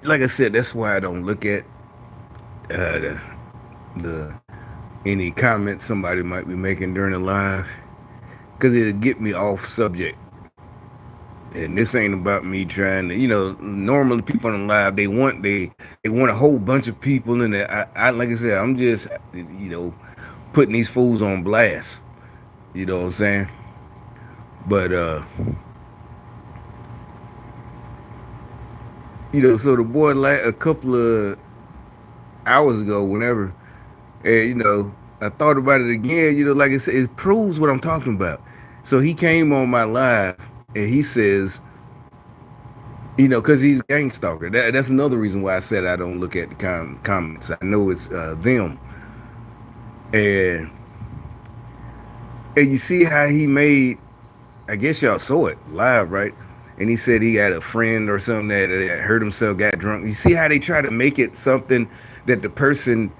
like I said, that's why I don't look at the any comments somebody might be making during the live, because it'll get me off subject. And this ain't about me trying to, normally people on the live, they want a whole bunch of people, and I like I said, I'm just, putting these fools on blast. You know what I'm saying? But so the boy like a couple of hours ago, whenever, and I thought about it again. Like I said, it proves what I'm talking about. So he came on my live and he says, because he's a gang stalker. That's another reason why I said I don't look at the comments. I know it's them, and you see how he made. I guess y'all saw it live, right? And he said he had a friend or something that hurt himself, got drunk. You see how they try to make it something that the person,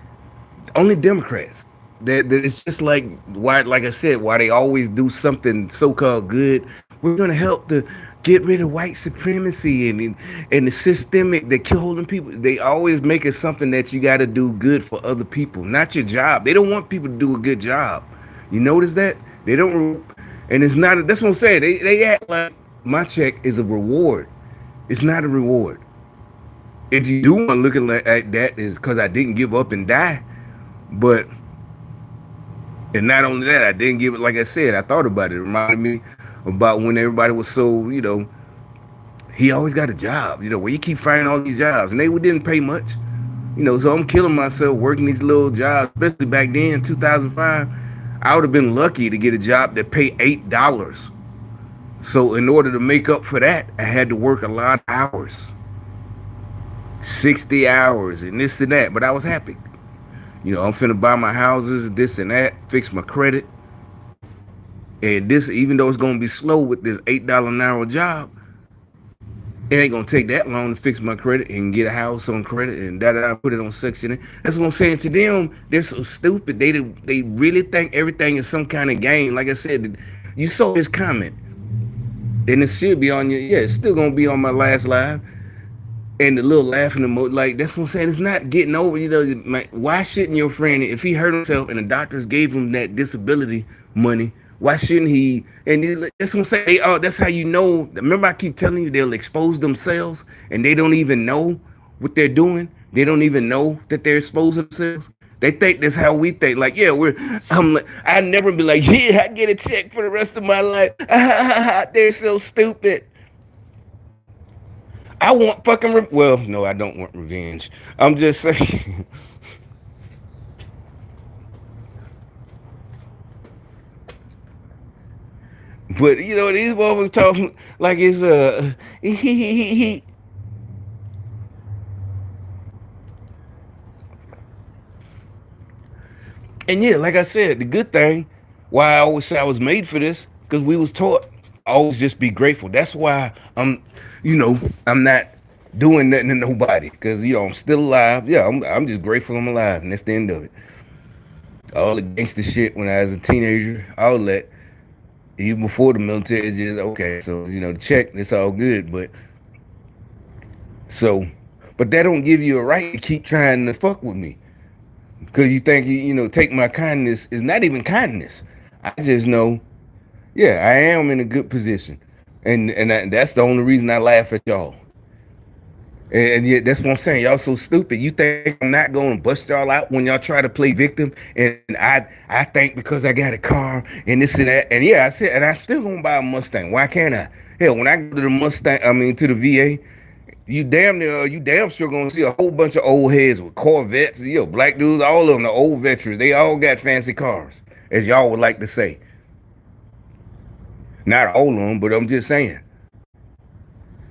only Democrats. That it's just like why, like I said, why they always do something so called good. We're gonna help to get rid of white supremacy and the systemic that kill holding people. They always make it something that you got to do good for other people, not your job. They don't want people to do a good job. You notice that they don't, and it's not. That's what I'm saying. They act like my check is a reward. It's not a reward. If you do want to look at that, is because I didn't give up and die. But and not only that, I didn't give it. Like I said, I thought about it. It reminded me about when everybody was so, he always got a job. Where you keep finding all these jobs, and they didn't pay much. So I'm killing myself working these little jobs, especially back then, 2005. I would have been lucky to get a job that paid $8. So in order to make up for that, I had to work a lot of hours, 60 hours, and this and that. But I was happy. I'm finna buy my houses, this and that, fix my credit. And this, even though it's gonna be slow with this $8 an hour job, it ain't gonna take that long to fix my credit and get a house on credit and da put it on Section 8. That's what I'm saying. To them, they're so stupid. They really think everything is some kind of game. Like I said, you saw his comment, and it should be on your. Yeah, it's still gonna be on my last live. And the little laughing emoji, like that's what I'm saying. It's not getting over. Why shouldn't your friend, if he hurt himself and the doctors gave him that disability money, why shouldn't he? And that's what I'm saying. That's how you know. Remember, I keep telling you they'll expose themselves, and they don't even know what they're doing. They don't even know that they're exposing themselves. They think that's how we think. Like, yeah, I'm like, I'd never be like, yeah, I get a check for the rest of my life. They're so stupid. I want fucking well, no, I don't want revenge. I'm just saying. But these motherfuckers talking like it's and yeah, like I said, the good thing why I always say I was made for this, because we was taught to always just be grateful. That's why I'm not doing nothing to nobody, because I'm still alive. Yeah, I'm just grateful I'm alive, and that's the end of it. All the gangster shit when I was a teenager, all that, even before the military, it's just okay. So the check, it's all good, so, but that don't give you a right to keep trying to fuck with me, because you think take my kindness is not even kindness. I just know, yeah, I am in a good position, and that's the only reason I laugh at y'all. And yet, that's what I'm saying. Y'all so stupid. You think I'm not going to bust y'all out when y'all try to play victim? And I think because I got a car and this and that. And yeah, I said, and I'm still going to buy a Mustang. Why can't I? Hell, when I go to the Mustang, I mean to the VA, you damn sure going to see a whole bunch of old heads with Corvettes. Black dudes, all of them, the old veterans. They all got fancy cars, as y'all would like to say. Not all of them, but I'm just saying.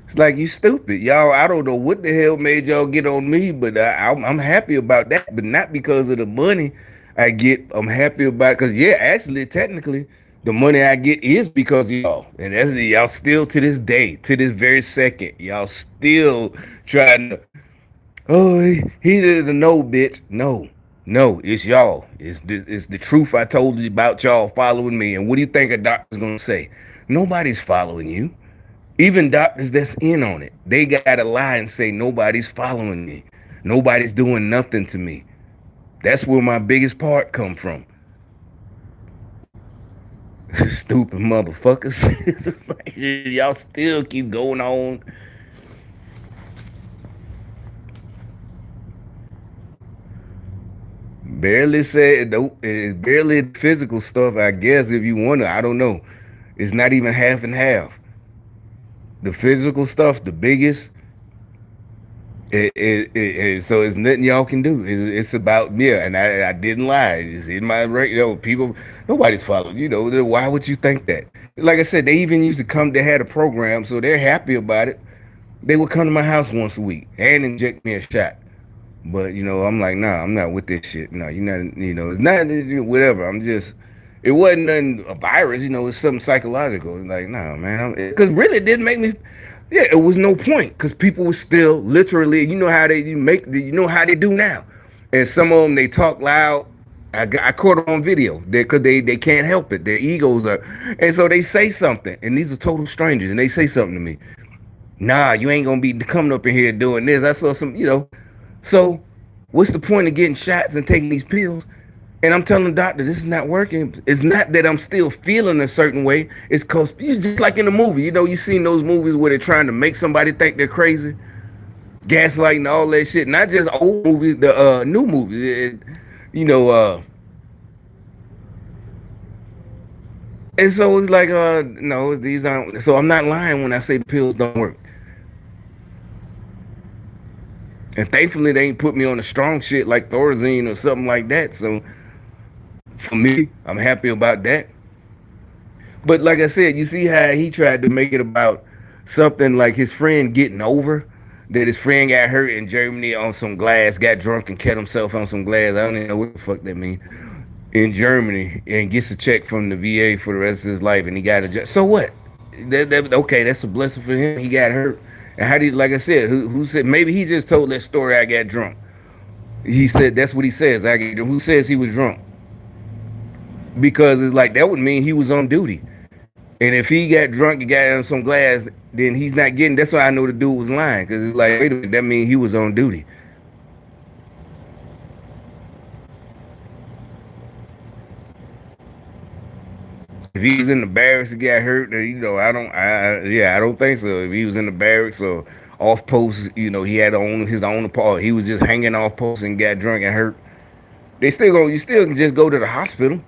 It's like you stupid, y'all. I don't know what the hell made y'all get on me, but I'm happy about that. But not because of the money I get. I'm happy about because yeah, actually, technically, the money I get is because of y'all, and that's y'all still to this day, to this very second, y'all still trying to. Oh, he didn't know, bitch. No, no, it's y'all. It's the truth I told you about y'all following me. And what do you think a doctor's gonna say? Nobody's following you. Even doctors that's in on it, they gotta lie and say nobody's following me, nobody's doing nothing to me. That's where my biggest part come from. Stupid motherfuckers. It's like, y'all still keep going on. Barely said nope. It's barely physical stuff. I guess if you wanna, I don't know. It's not even half and half. The physical stuff, the biggest. So it's nothing y'all can do. It's about yeah, and I didn't lie. It's in my right. People, nobody's following. Why would you think that? Like I said, they even used to come. They had a program, so they're happy about it. They would come to my house once a week and inject me a shot. But I'm like, nah, I'm not with this shit. No, you're not. It's not whatever. I'm just. It wasn't nothing a virus. It's something psychological. It's like, nah, man. Because really, it didn't make me. Yeah, it was no point because people were still literally. You know how they you make. You know how they do now, and some of them they talk loud. I caught them on video because they can't help it. Their egos are, and so they say something, and these are total strangers, and they say something to me. Nah, you ain't gonna be coming up in here doing this. I saw some. So, what's the point of getting shots and taking these pills? And I'm telling the doctor this is not working. It's not that I'm still feeling a certain way. It's cause you just like in the movie. You seen those movies where they're trying to make somebody think they're crazy, gaslighting all that shit. Not just old movies, the new movies. You know, uh, and so it's like, no, these aren't. So I'm not lying when I say the pills don't work. And thankfully, they ain't put me on the strong shit like Thorazine or something like that. So for me, I'm happy about that. But like I said, you see how he tried to make it about something like his friend getting over that his friend got hurt in Germany on some glass, got drunk and cut himself on some glass. I don't even know what the fuck that means. In Germany and gets a check from the VA for the rest of his life, and he got a job. So what? Okay, that's a blessing for him. He got hurt, and how did like I said, who said maybe he just told that story? I got drunk. He said that's what he says. Who says he was drunk? Because it's like that would mean he was on duty. And if he got drunk and got on some glass, then he's not getting. That's why I know the dude was lying. Because it's like, wait a minute, that means he was on duty. If he was in the barracks and got hurt, then I don't. Yeah, I don't think so. If he was in the barracks or off post, he had his own apartment. He was just hanging off post and got drunk and hurt. They still go. You still can just go to the hospital.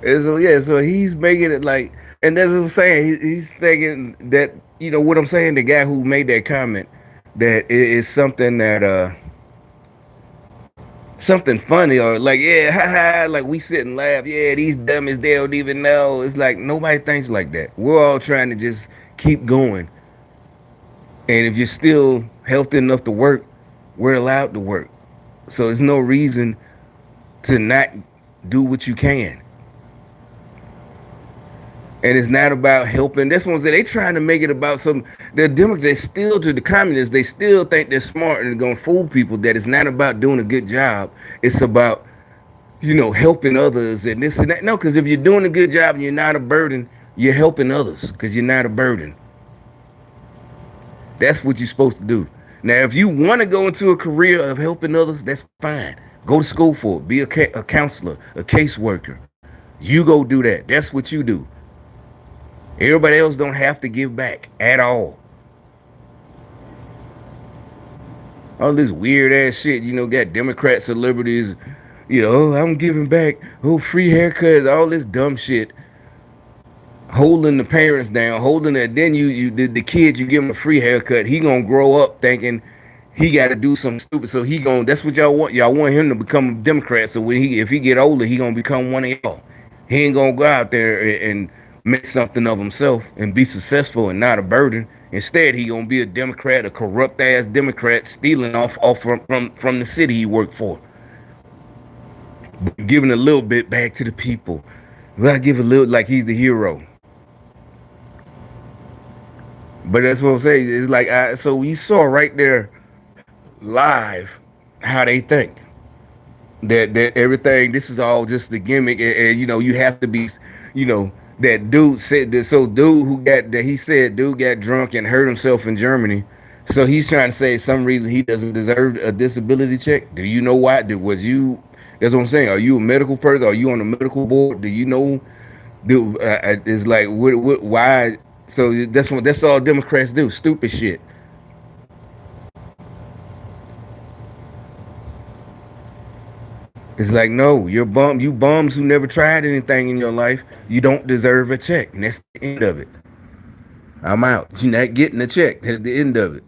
And so yeah, so he's making it like, and that's what I'm saying. He's thinking that what I'm saying. The guy who made that comment that it is something that something funny or like yeah, haha, like we sit and laugh. Yeah, these dummies they don't even know. It's like nobody thinks like that. We're all trying to just keep going. And if you're still healthy enough to work, we're allowed to work. So there's no reason to not do what you can. And it's not about helping. That's what I'm saying. They trying to make it about some. The Democrats, they still to the communists. They still think they're smart and gonna fool people. That it's not about doing a good job. It's about helping others and this and that. No, because if you're doing a good job and you're not a burden, you're helping others because you're not a burden. That's what you're supposed to do. Now, if you want to go into a career of helping others, that's fine. Go to school for it. Be a counselor, a caseworker. You go do that. That's what you do. Everybody else don't have to give back at all. All this weird ass shit, got Democrat celebrities, I'm giving back, free haircuts, all this dumb shit, holding the parents down, holding it. Then the kid, you give him a free haircut, he gonna grow up thinking he got to do something stupid. So he gonna, that's what y'all want. Y'all want him to become a Democrat. So if he get older, he gonna become one of y'all. He ain't gonna go out there and make something of himself and be successful and not a burden. Instead, he gonna be a Democrat, a corrupt ass Democrat, stealing off from the city he worked for, but giving a little bit back to the people. We gotta give a little like he's the hero. But that's what I'm saying. It's like so we saw right there live how they think that everything this is all just the gimmick, and you know you have to be, you know, that dude said that. So dude who got that, he said dude got drunk and hurt himself in Germany. So he's trying to say some reason he doesn't deserve a disability check. Do you know why? Was you? That's what I'm saying. Are you a medical person? Are you on the medical board? Do you know? Do it's like what why? So that's all Democrats do. Stupid shit. It's like, no, you're bum. You bums who never tried anything in your life. You don't deserve a check, and that's the end of it. I'm out. You're not getting a check. That's the end of it.